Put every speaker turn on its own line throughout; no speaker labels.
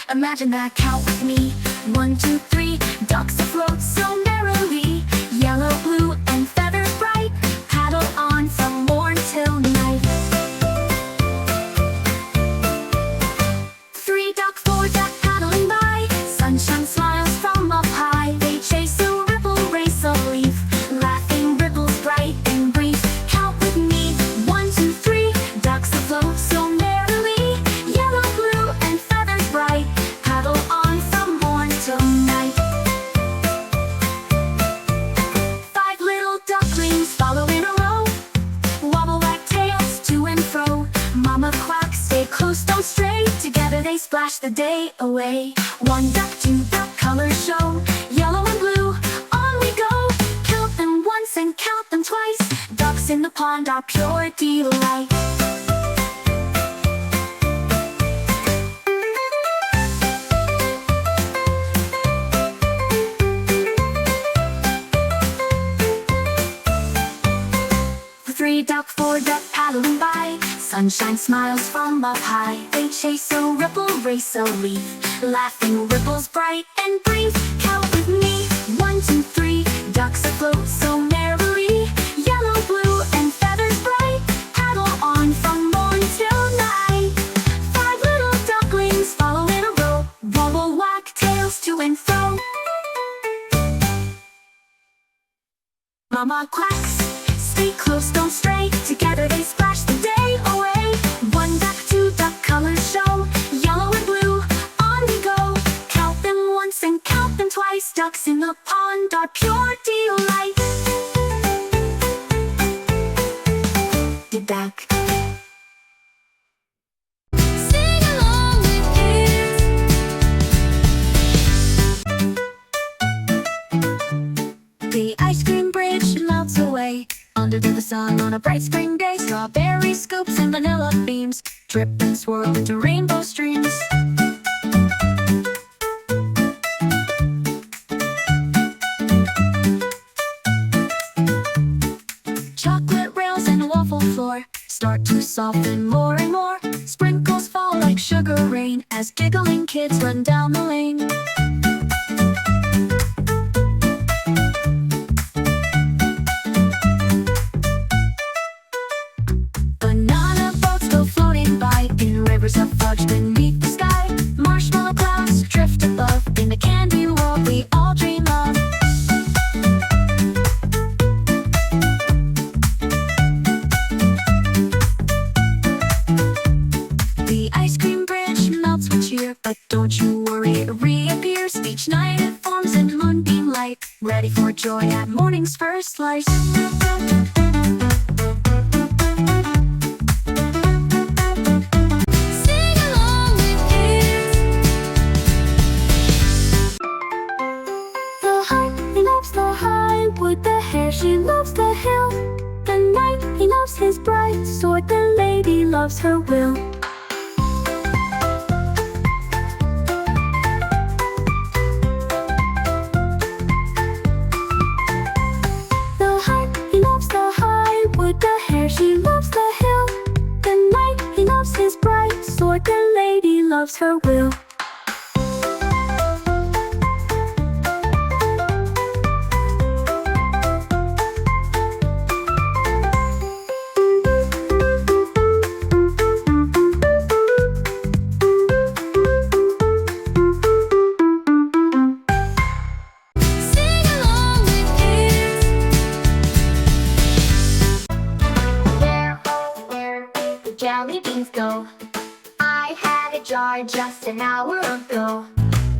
Imagine that, count with me. 1, 2, 3, ducks afloat so merrily. Yellow, blue, and feathers bright, paddle on from morn till night. 3 duck, 4 duck, paddling by. Sunshine smiles from up high. They chase a ripple, race a leaf, laughing ripples bright and brief. Count with me. 1, 2, 3, ducks afloat so merrily. Yellow, blue, and feathers bright, paddle on from morn till night. 5 little ducklings follow in a row, wobble like tails to and fro. Mama quacks, stay close, don't stray. Together they splash the day away. 1 duck, 2 duck, colors show, yellow and blue, on we go. Count them once and count them twice. Ducks in the pond are pure delight. Three duck, 4 duck, paddling by. Sunshine smiles from up high. They chase a ripple, race a leaf, laughing ripples bright and brief. Count with me. 1, 2, 3, ducks afloat so merrily. Yellow, blue, and feathers bright, paddle on from morn till night. 5 little ducklings follow in a row, wobble whack tails to and fro. Mama quacks, stay close, don't stray. Together they splash the day away. 1 duck, 2 duck, colors show, yellow and blue, on we go. Count them once and count them twice. Ducks in the pond are pure delight. Did back. Sing along with kids. The ice cream bridge melts away under the sun on a bright spring day. Strawberry scoops and vanilla beams drip and swirl into rainbow streams. Chocolate rails and a waffle floor start to soften more and more. Sprinkles fall like sugar rain as giggling kids run down the lane. Banana boats go floating by in rivers of fudge beneath the sky. Marshmallow clouds drift above in the candy world we all dream of. The ice cream bridge melts with cheer, but don't you worry, it reappears each night. It forms in moonbeam light, ready for joy at morning's first slice. She loves the hill. The knight, he loves his bright sword. The lady loves her will. The hart, he loves the high wood. The hare, she loves the hill. The knight, he loves his bright sword. The lady loves her will.
Jelly beans go. I had a jar just an hour ago.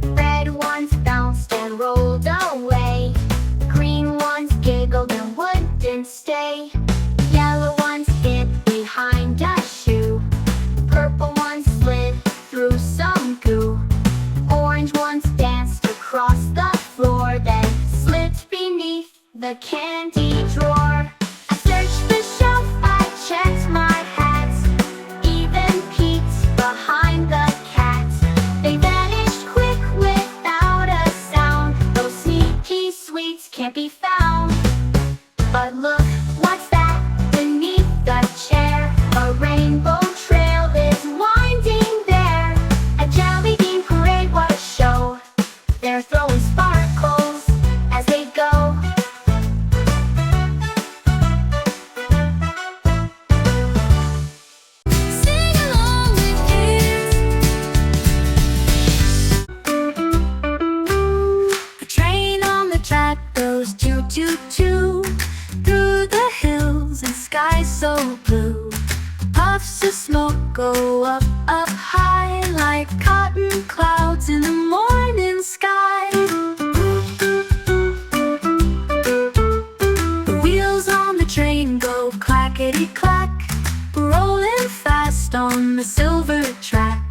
Red ones bounced and rolled away. Green ones giggled and wouldn't stay. Yellow ones hid behind a shoe. Purple ones slid through some goo. Orange ones danced across the floor, then slipped beneath the candy drawer. I searched the shelf, I checked my hats, even peeked behind the cat. They vanished quick without a sound. Those sneaky sweets can't be found. But look, what's that beneath the chair? A rainbow trail is winding there. A jelly bean parade
go up, up high, like cotton clouds in the morning sky. The wheels on the train go clackety-clack, rolling fast on the silver track.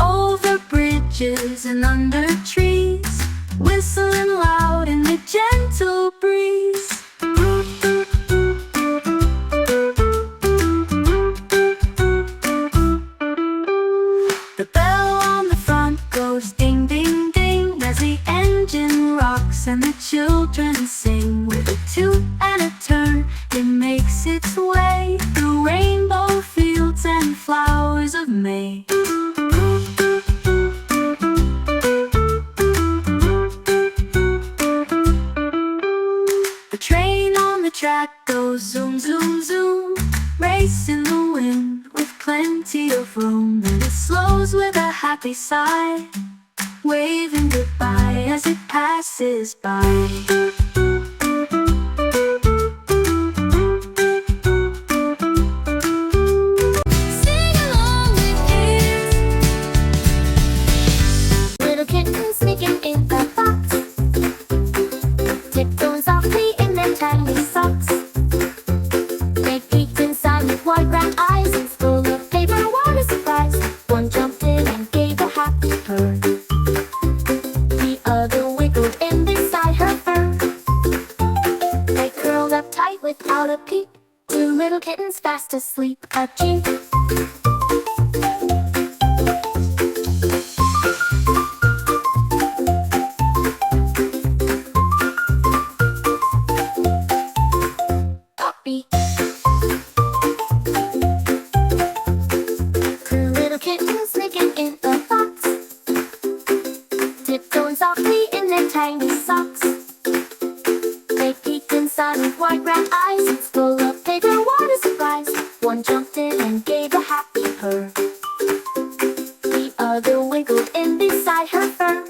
Over bridges and under trees, whistling loud in the gentle breeze. The bell on the front goes ding, ding, ding, as the engine rocks and the children sing. With a toot and a turn, it makes its way through rainbow fields and flowers of May. The train on the track goes zoom, zoom, zoom, racing the wind with plenty of room. And it slows with a happy sigh, waving goodbye as it passes by. Sing along with kids.
Little kittens sneaking in the box, tiptoeing softly in their tiny socks. They peeked inside with wide round eyes and full of paper. What a surprise! One jumped in and gave a happy purr. The other wiggled in beside her fur. They curled up tight without a peep. Two little kittens fast asleep. A cheep. Puppy. Two little kittens sneaking in the box, tiptoeing softly in their tiny socks. They peeked inside with wide round eyes and full of paper. What a surprise! One jumped in and gave a happy purr. The other wiggled in beside her fur.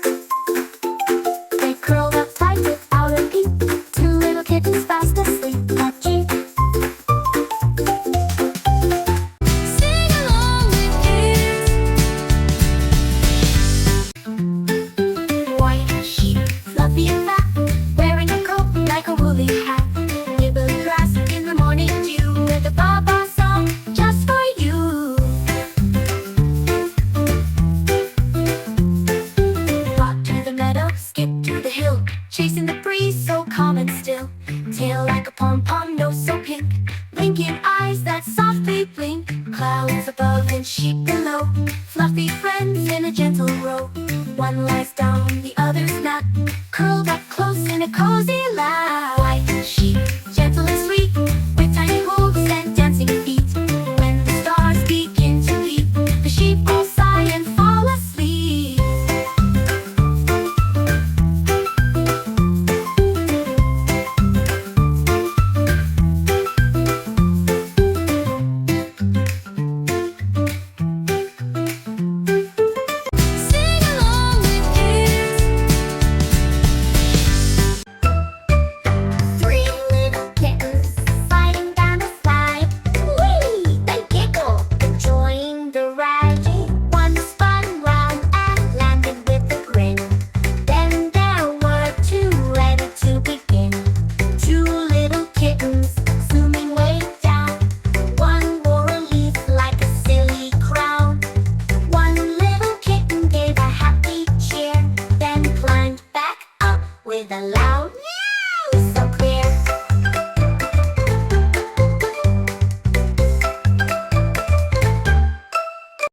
They curled up tight without a peep. Two little kittens fast asleep. A cheep.
Sing along with kids.
White sheep, fluffy and fat, wearing a coat like a woolly hat. Nibble grass in the morning dew, with a ba-ba song just for you. Walk to the meadow, skip to the hill, chasing the breeze so calm and still. Tail like a pom-pom, nose so pink, blinking eyes that softly blink. Clouds above and sheep below, fluffy friends in a gentle row. One lies down, the other's not, curled up close in a cozy lap. White sheep, gentle and sweet, with tiny hooves and dancing feet. When the stars begin to leap, the sheep all sigh and fall asleep.
Sing along with kids.
Three little kittens sliding down the slide. Whee! They giggle, enjoying the ride. One spun round and landed with a grin. Then there were two ready to begin. Two little kittens zooming way down. One wore a leaf like a silly crown. One little kitten gave a happy cheer, then climbed back up with a laugh.